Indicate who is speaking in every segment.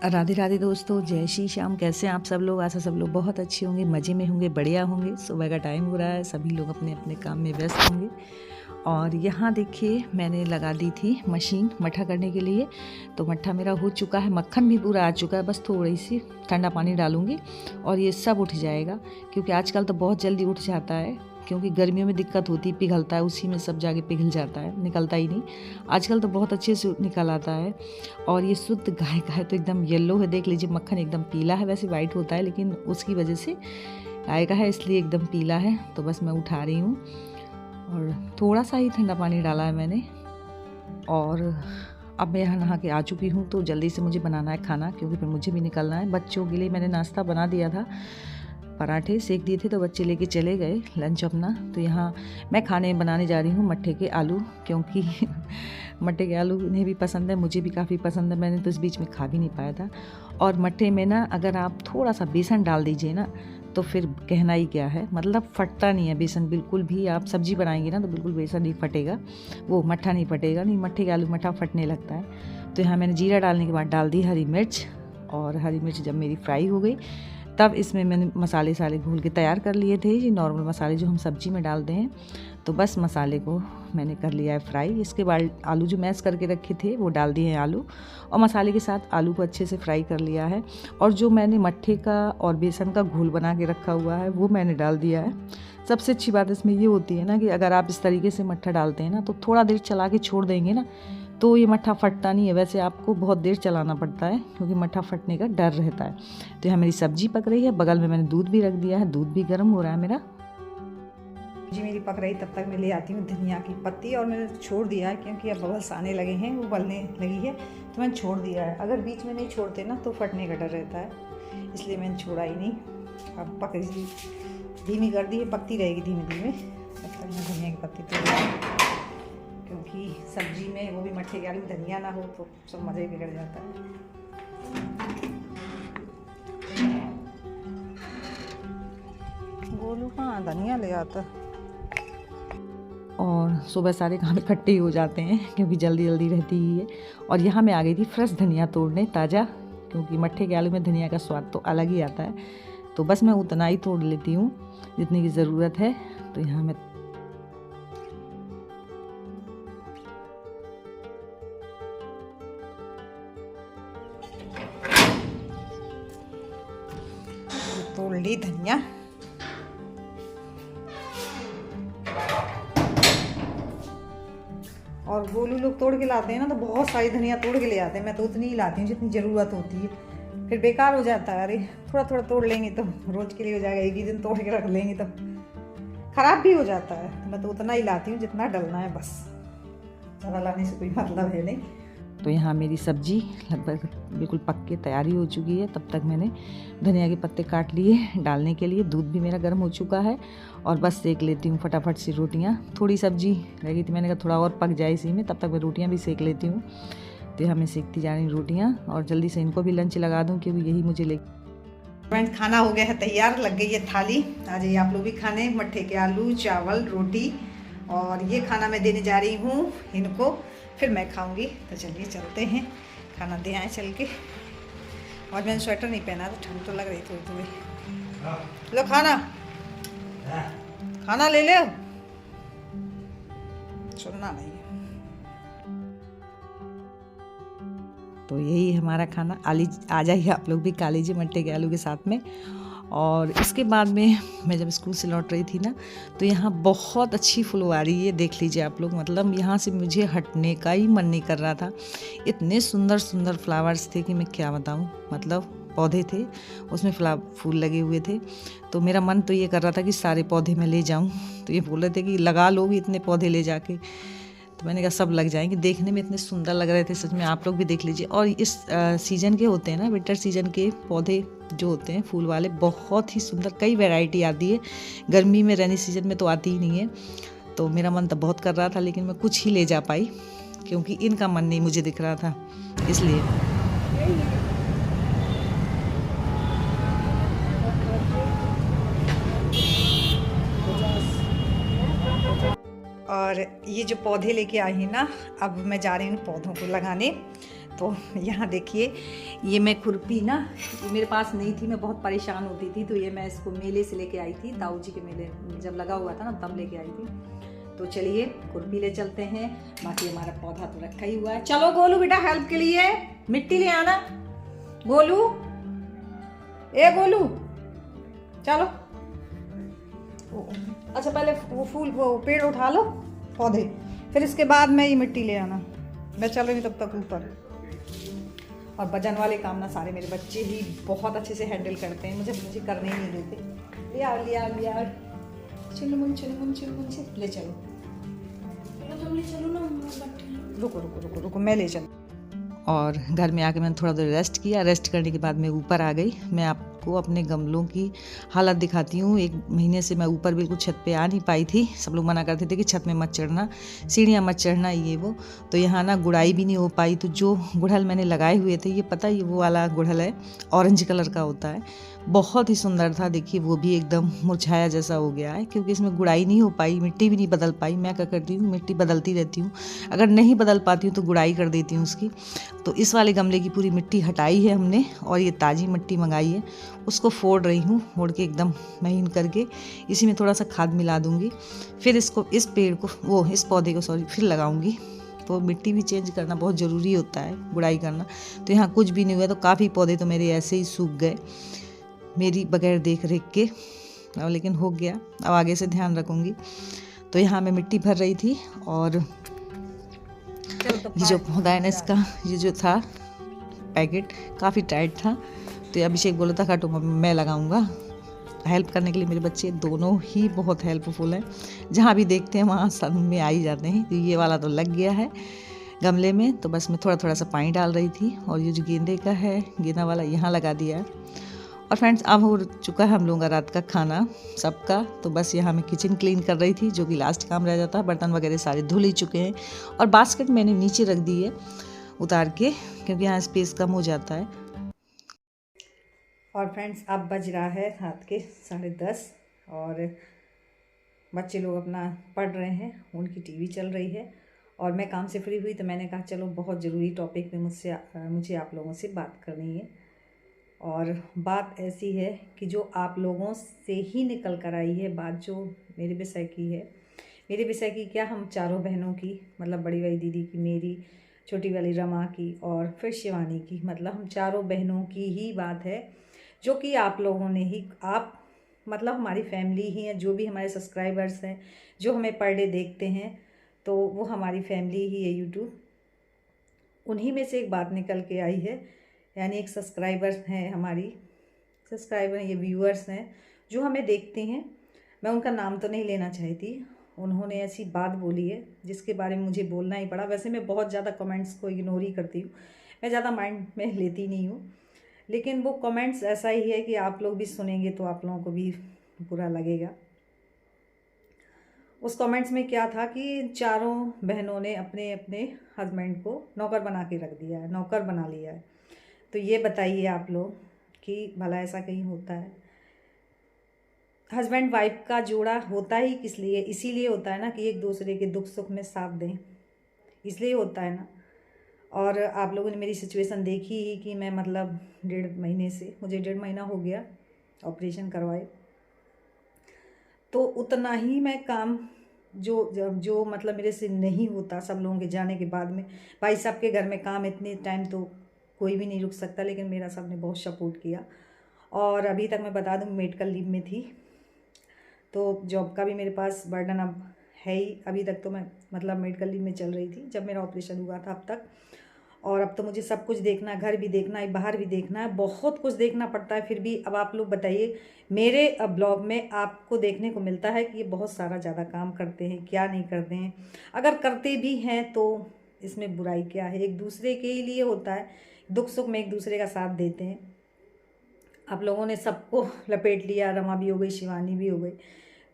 Speaker 1: राधे राधे दोस्तों, जय श्री श्याम। कैसे हैं आप सब लोग? आशा सब लोग बहुत अच्छे होंगे, मज़े में होंगे, बढ़िया होंगे। सुबह का टाइम हो रहा है, सभी लोग अपने अपने काम में व्यस्त होंगे। और यहाँ देखिए मैंने लगा दी थी मशीन मट्ठा करने के लिए। तो मट्ठा मेरा हो चुका है, मक्खन भी पूरा आ चुका है। बस थोड़ी सी ठंडा पानी डालूँगी और ये सब उठ जाएगा, क्योंकि आजकल तो बहुत जल्दी उठ जाता है। क्योंकि गर्मियों में दिक्कत होती है, पिघलता है, उसी में सब जाके पिघल जाता है, निकलता ही नहीं। आजकल तो बहुत अच्छे से निकल आता है। और ये शुद्ध गाय का है तो एकदम येलो है, देख लीजिए। मक्खन एकदम पीला है, वैसे वाइट होता है लेकिन उसकी वजह से गाय का है इसलिए एकदम पीला है। तो बस मैं उठा रही हूँ और थोड़ा सा ही ठंडा पानी डाला है मैंने। और अब मैं यहाँ नहा के आ चुकी हूँ, तो जल्दी से मुझे बनाना है खाना, क्योंकि फिर मुझे भी निकलना है। बच्चों के लिए मैंने नाश्ता बना दिया था, पराठे सेक दिए थे, तो बच्चे लेके चले गए लंच अपना। तो यहाँ मैं खाने बनाने जा रही हूँ मट्ठे के आलू, क्योंकि मट्ठे के आलू इन्हें भी पसंद है, मुझे भी काफ़ी पसंद है। मैंने तो इस बीच में खा भी नहीं पाया था। और मट्ठे में ना अगर आप थोड़ा सा बेसन डाल दीजिए ना, तो फिर कहना ही क्या है, मतलब फटता नहीं है बेसन बिल्कुल भी। आप सब्जी बनाएंगे ना तो बिल्कुल बेसन नहीं फटेगा, वो मट्ठा नहीं फटेगा। नहीं, मट्ठे के आलू मट्ठा फटने लगता है। तो यहाँ मैंने जीरा डालने के बाद डाल दी हरी मिर्च। और हरी मिर्च जब मेरी फ्राई हो गई, तब इसमें मैंने मसाले साले घोल के तैयार कर लिए थे, ये नॉर्मल मसाले जो हम सब्जी में डालते हैं। तो बस मसाले को मैंने कर लिया है फ्राई। इसके बाद आलू जो मैश करके रखे थे वो डाल दिए हैं आलू, और मसाले के साथ आलू को अच्छे से फ्राई कर लिया है। और जो मैंने मट्ठे का और बेसन का घोल बना के रखा हुआ है वो मैंने डाल दिया है। सबसे अच्छी बात इसमें ये होती है ना कि अगर आप इस तरीके से मट्ठा डालते हैं ना, तो थोड़ा देर चला के छोड़ देंगे ना, तो ये मट्ठा फटता नहीं है। वैसे आपको बहुत देर चलाना पड़ता है, क्योंकि मट्ठा फटने का डर रहता है। तो यहाँ मेरी सब्जी पक रही है, बगल में मैंने दूध भी रख दिया है, दूध भी गर्म हो रहा है मेरा।
Speaker 2: जी मेरी पक रही, तब तक मैं ले आती हूँ धनिया की पत्ती। और मैंने छोड़ दिया है, क्योंकि अब बबल्स आने लगे हैं, वो उबलने लगी है, तो मैंने छोड़ दिया है। अगर बीच में नहीं छोड़ते ना तो फटने का डर रहता है, इसलिए मैंने छोड़ा ही नहीं। अब पक रही, धीमी कर दी है, पकती रहेगी धीमे धीमे। तब तक मैं धनिया की पत्ती तोड़, क्योंकि सब्जी में वो भी मट्ठे के आलू में धनिया ना हो तो सब मज़े बिगड़ जाता है। गोलू कहाँ धनिया ले आता।
Speaker 1: और सुबह सारे काम इकट्ठे हो जाते हैं, क्योंकि जल्दी जल्दी रहती ही है। और यहाँ मैं आ गई थी फ्रेश धनिया तोड़ने, ताज़ा, क्योंकि मट्ठे के आलू में धनिया का स्वाद तो अलग ही आता है। तो बस मैं उतना ही तोड़ लेती हूँ जितनी की ज़रूरत है। तो यहाँ मैं
Speaker 2: तोड़ ली धनिया। और गोलू लोग तोड़ के लाते हैं ना, तो बहुत सारी धनिया तोड़ के ले आते हैं। मैं तो उतनी ही लाती हूँ जितनी ज़रूरत होती है, फिर बेकार हो जाता है। अरे थोड़ा थोड़ा तोड़ लेंगे तो रोज़ के लिए हो जाएगा, एक ही दिन तोड़ के रख लेंगे तो ख़राब भी हो जाता है। तो मैं तो उतना ही लाती हूँ जितना डलना है, बस ज़्यादा लाने से कोई मतलब है नहीं।
Speaker 1: तो यहाँ मेरी सब्जी लगभग बिल्कुल पक के तैयारी हो चुकी है। तब तक मैंने धनिया के पत्ते काट लिए डालने के लिए। दूध भी मेरा गर्म हो चुका है, और बस सेक लेती हूँ फटाफट से रोटियाँ। थोड़ी सब्जी रह गई थी, मैंने कहा थोड़ा और पक जाए इसी में, तब तक मैं रोटियाँ भी सेक लेती हूँ। तो यहाँ मैं सेकती जा रही हूँ रोटियाँ, और जल्दी से इनको भी लंच लगा दूँ, क्योंकि यही मुझे ले।
Speaker 2: फ्रेंड्स, खाना हो गया है तैयार, लग गई है थाली। आ जाइए आप लोग भी खाने। मट्ठे के आलू, चावल, रोटी, और ये खाना मैं देने जा रही हूँ इनको, फिर मैं खाऊंगी। तो चलिए चलते हैं, खाना दे आए चल के। और मैंने स्वेटर नहीं पहना, तो ठंड तो लग रही थोड़ी थोड़ी। लो खाना, खाना ले लो, सुनना नहीं।
Speaker 1: तो यही हमारा खाना। आ जाइए आप लोग भी खा लीजिए मट्ठे के आलू के साथ में। और इसके बाद में मैं जब स्कूल से लौट रही थी ना, तो यहाँ बहुत अच्छी फुलवारी है, देख लीजिए आप लोग। मतलब यहाँ से मुझे हटने का ही मन नहीं कर रहा था। इतने सुंदर सुंदर फ्लावर्स थे कि मैं क्या बताऊँ। मतलब पौधे थे, उसमें फूल लगे हुए थे। तो मेरा मन तो ये कर रहा था कि सारे पौधे मैं ले जाऊँ। तो ये बोल रहे थे कि लगा लो भी इतने पौधे ले जाके। तो मैंने कहा सब लग जाएंगे, देखने में इतने सुंदर लग रहे थे सच में। आप लोग भी देख लीजिए। और इस सीज़न के होते हैं ना, विंटर सीज़न के पौधे जो होते हैं फूल वाले, बहुत ही सुंदर, कई वैरायटी आती है। गर्मी में, रेनी सीजन में तो आती ही नहीं है। तो मेरा मन तो बहुत कर रहा था, लेकिन मैं कुछ ही ले जा पाई, क्योंकि इनका मन नहीं मुझे दिख रहा था, इसलिए।
Speaker 2: और ये जो पौधे लेके आई हैं ना, अब मैं जा रही हूँ पौधों को लगाने। तो यहाँ देखिए, ये मैं खुरपी ना, ये मेरे पास नहीं थी, मैं बहुत परेशान होती थी, तो ये मैं इसको मेले से लेके आई थी, ताऊ जी के मेले जब लगा हुआ था ना तब लेके आई थी। तो चलिए खुरपी ले चलते हैं, बाकी हमारा पौधा तो रखा ही हुआ है। चलो गोलू बेटा हेल्प के लिए मिट्टी ले आना। गोलू, ए गोलू चलो। अच्छा पहले वो फूल, वो पेड़ उठा लो, पौधे, फिर इसके बाद में ये मिट्टी ले आना। मैं चल रही हूँ तब तक ऊपर। और वजन वाले काम ना सारे मेरे बच्चे ही बहुत अच्छे से हैंडल करते हैं, मुझे करने ही नहीं देते। ले आओ ले आओ ले आओ, चुनमुन ले चलो, ले चलो ना, रुको रुको रुको रुको, मैं ले चलूँ।
Speaker 1: और घर में आके मैंने थोड़ा देर रेस्ट किया। रेस्ट करने के बाद मैं ऊपर आ गई। मैं आपको अपने गमलों की हालत दिखाती हूँ। 1 महीने से मैं ऊपर बिल्कुल छत पे आ नहीं पाई थी। सब लोग मना करते थे कि छत में मत चढ़ना, सीढ़ियाँ मत चढ़ना, ये वो। तो यहाँ ना गुड़ाई भी नहीं हो पाई। तो जो गुड़हल मैंने लगाए हुए थे, ये पता ये वो वाला गुड़हल है, ऑरेंज कलर का होता है, बहुत ही सुंदर था। देखिए वो भी एकदम मुरझाया जैसा हो गया है, क्योंकि इसमें गुड़ाई नहीं हो पाई, मिट्टी भी नहीं बदल पाई। मैं क्या करती हूँ, मिट्टी बदलती रहती हूँ, अगर नहीं बदल पाती हूँ तो गुड़ाई कर देती हूँ उसकी। तो इस वाले गमले की पूरी मिट्टी हटाई है हमने, और ये ताज़ी मिट्टी मंगाई है, उसको फोड़ रही हूँ, फोड़ के एकदम महीन करके इसी में थोड़ा सा खाद मिला दूँगी। फिर इसको, इस पेड़ को, इस पौधे को फिर लगाऊँगी। तो मिट्टी भी चेंज करना बहुत ज़रूरी होता है, गुड़ाई करना। तो यहाँ कुछ भी नहीं हुआ, तो काफ़ी पौधे तो मेरे ऐसे ही सूख गए मेरी बगैर देख रेख के, लेकिन हो गया। अब आगे से ध्यान रखूँगी। तो यहाँ मैं मिट्टी भर रही थी, और ये जो पौधा है ना, इसका ये जो था पैकेट काफ़ी टाइट था। तो अभिषेक बोला था काटो मैं लगाऊंगा। हेल्प करने के लिए मेरे बच्चे दोनों ही बहुत हेल्पफुल हैं, जहाँ भी देखते हैं वहाँ सब में आ ही जाते हैं। तो ये वाला तो लग गया है गमले में, तो बस मैं थोड़ा थोड़ा सा पानी डाल रही थी। और ये जो गेंदे का है, गेंदा वाला यहाँ लगा दिया है। और फ्रेंड्स अब हो चुका है हम लोगों का रात का खाना सबका। तो बस यहाँ मैं किचन क्लीन कर रही थी, जो कि लास्ट काम रह जाता है। बर्तन वगैरह सारे धुल ही चुके हैं, और बास्केट मैंने नीचे रख दी है उतार के, क्योंकि यहाँ स्पेस कम हो जाता है।
Speaker 2: और फ्रेंड्स अब बज रहा है रात के 10:30, और बच्चे लोग अपना पढ़ रहे हैं, उनकी टीवी चल रही है, और मैं काम से फ्री हुई तो मैंने कहा चलो बहुत ज़रूरी टॉपिक पे मुझे आप लोगों से बात करनी है। और बात ऐसी है कि जो आप लोगों से ही निकल कर आई है बात, जो मेरे विषय की है। मेरे विषय की क्या, हम चारों बहनों की, मतलब बड़ी वाली दीदी की, मेरी, छोटी वाली रमा की, और फिर शिवानी की, मतलब हम चारों बहनों की ही बात है, जो कि आप लोगों ने ही, आप मतलब हमारी फैमिली ही है। जो भी हमारे सब्सक्राइबर्स हैं, जो हमें पर डे देखते हैं, तो वो हमारी फैमिली ही है यूट्यूब। उन्हीं में से एक बात निकल के आई है, यानी एक सब्सक्राइबर हैं, हमारी सब्सक्राइबर, ये व्यूअर्स हैं जो हमें देखते हैं। मैं उनका नाम तो नहीं लेना चाहती, उन्होंने ऐसी बात बोली है जिसके बारे में मुझे बोलना ही पड़ा। वैसे मैं बहुत ज़्यादा कमेंट्स को इग्नोर ही करती हूँ, मैं ज़्यादा माइंड में लेती नहीं हूँ, लेकिन वो कमेंट्स ऐसा ही है कि आप लोग भी सुनेंगे तो आप लोगों को भी बुरा लगेगा। उस कमेंट्स में क्या था कि चारों बहनों ने अपने अपने हस्बैंड को नौकर बना के रख दिया है, नौकर बना लिया है। तो ये बताइए आप लोग कि भला ऐसा कहीं होता है? हस्बैंड वाइफ का जोड़ा होता ही किस लिए, इसीलिए होता है ना कि एक दूसरे के दुख सुख में साथ दें, इसलिए होता है ना। और आप लोगों ने मेरी सिचुएशन देखी ही कि मैं मतलब 1.5 महीने से, मुझे 1.5 महीना हो गया ऑपरेशन करवाए, तो उतना ही मैं काम जो मतलब मेरे से नहीं होता सब लोगों के जाने के बाद में। भाई साहब के घर में काम इतने टाइम तो कोई भी नहीं रुक सकता, लेकिन मेरा सब ने बहुत सपोर्ट किया। और अभी तक मैं बता दूं मेडिकल लीव में थी, तो जॉब का भी मेरे पास बर्डन अब है ही। अभी तक तो मैं मतलब मेडिकल लीव में चल रही थी जब मेरा ऑपरेशन हुआ था अब तक, और अब तो मुझे सब कुछ देखना है, घर भी देखना है, बाहर भी देखना है, बहुत कुछ देखना पड़ता है। फिर भी अब आप लोग बताइए, मेरे ब्लॉग में आपको देखने को मिलता है कि ये बहुत सारा ज़्यादा काम करते हैं, क्या नहीं करते हैं। अगर करते भी हैं तो इसमें बुराई क्या है, एक दूसरे के लिए होता है, दुख सुख में एक दूसरे का साथ देते हैं। आप लोगों ने सबको लपेट लिया, रमा भी हो गई, शिवानी भी हो गई।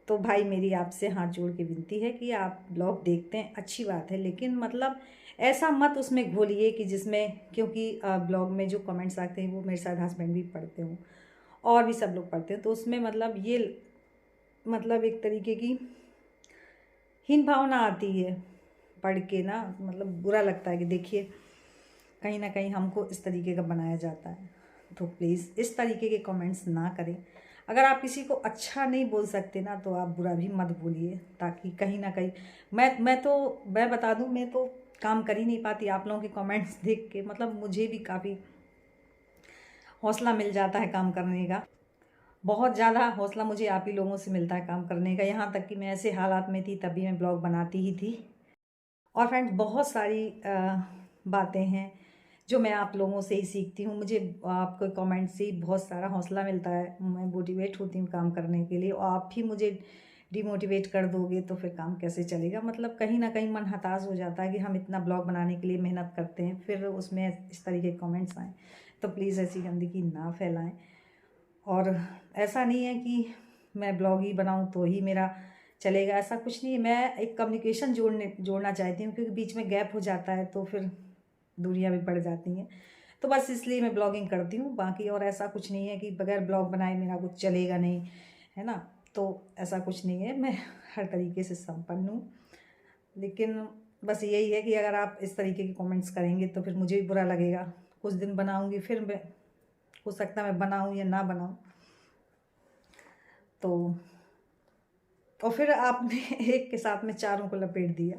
Speaker 2: तो भाई मेरी आपसे हाथ जोड़ के विनती है कि आप ब्लॉग देखते हैं, अच्छी बात है, लेकिन मतलब ऐसा मत उसमें घोलिए कि जिसमें, क्योंकि ब्लॉग में जो कमेंट्स आते हैं वो मेरे साथ हस्बैंड भी पढ़ते हों और भी सब लोग पढ़ते हैं, तो उसमें मतलब ये मतलब एक तरीके की हीन भावना आती है पढ़ के ना, मतलब बुरा लगता है कि देखिए कहीं ना कहीं हमको इस तरीके का बनाया जाता है। तो प्लीज़ इस तरीके के कमेंट्स ना करें। अगर आप किसी को अच्छा नहीं बोल सकते ना तो आप बुरा भी मत बोलिए, ताकि कहीं ना कहीं मैं बता दूं, मैं तो काम कर ही नहीं पाती। आप लोगों के कमेंट्स देख के मतलब मुझे भी काफ़ी हौसला मिल जाता है काम करने का। बहुत ज़्यादा हौसला मुझे आप ही लोगों से मिलता है काम करने का। यहाँ तक कि मैं ऐसे हालात में थी तभी मैं ब्लॉग बनाती ही थी। और फ्रेंड्स बहुत सारी बातें हैं जो मैं आप लोगों से ही सीखती हूँ। मुझे आपके कमेंट से बहुत सारा हौसला मिलता है, मैं मोटिवेट होती हूँ काम करने के लिए। और आप भी मुझे डिमोटिवेट कर दोगे तो फिर काम कैसे चलेगा। मतलब कहीं ना कहीं मन हताश हो जाता है कि हम इतना ब्लॉग बनाने के लिए मेहनत करते हैं, फिर उसमें इस तरीके के कमेंट्स आएँ। तो प्लीज़ ऐसी गंदगी ना फैलाएं। और ऐसा नहीं है कि मैं ब्लॉग ही बनाऊं तो ही मेरा चलेगा, ऐसा कुछ नहीं है। मैं एक कम्युनिकेशन जोड़ना चाहती हूँ, क्योंकि बीच में गैप हो जाता है तो फिर दूरियां भी बढ़ जाती हैं। तो बस इसलिए मैं ब्लॉगिंग करती हूँ, बाकी और ऐसा कुछ नहीं है कि बगैर ब्लॉग बनाए मेरा कुछ चलेगा नहीं, है ना। तो ऐसा कुछ नहीं है, मैं हर तरीके से संपन्न हूँ। लेकिन बस यही है कि अगर आप इस तरीके के कमेंट्स करेंगे तो फिर मुझे भी बुरा लगेगा। कुछ दिन बनाऊँगी, फिर मैं हो सकता है मैं बनाऊँ या ना बनाऊँ। तो और फिर आपने एक के साथ में चारों को लपेट दिया,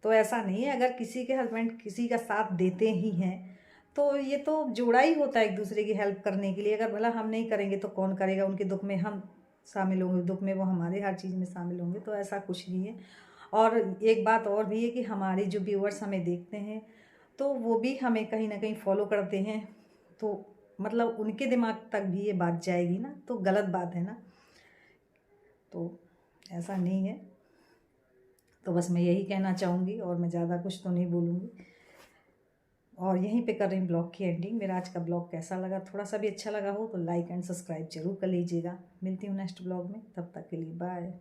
Speaker 2: तो ऐसा नहीं है। अगर किसी के हस्बैंड किसी का साथ देते ही हैं तो ये तो जोड़ा ही होता है एक दूसरे की हेल्प करने के लिए। अगर भला हम नहीं करेंगे तो कौन करेगा। उनके दुख में हम शामिल होंगे, दुख में वो हमारे हर चीज़ में शामिल होंगे। तो ऐसा कुछ नहीं है। और एक बात और भी है कि हमारे जो व्यूअर्स हमें देखते हैं तो वो भी हमें कहीं ना कहीं फॉलो करते हैं, तो मतलब उनके दिमाग तक भी ये बात जाएगी ना, तो गलत बात है ना। तो ऐसा नहीं है। तो बस मैं यही कहना चाहूँगी और मैं ज़्यादा कुछ तो नहीं बोलूँगी। और यहीं पे कर रही हूँ ब्लॉग की एंडिंग। मेरा आज का ब्लॉग कैसा लगा, थोड़ा सा भी अच्छा लगा हो तो लाइक एंड सब्सक्राइब जरूर कर लीजिएगा। मिलती हूँ नेक्स्ट ब्लॉग में, तब तक के लिए बाय।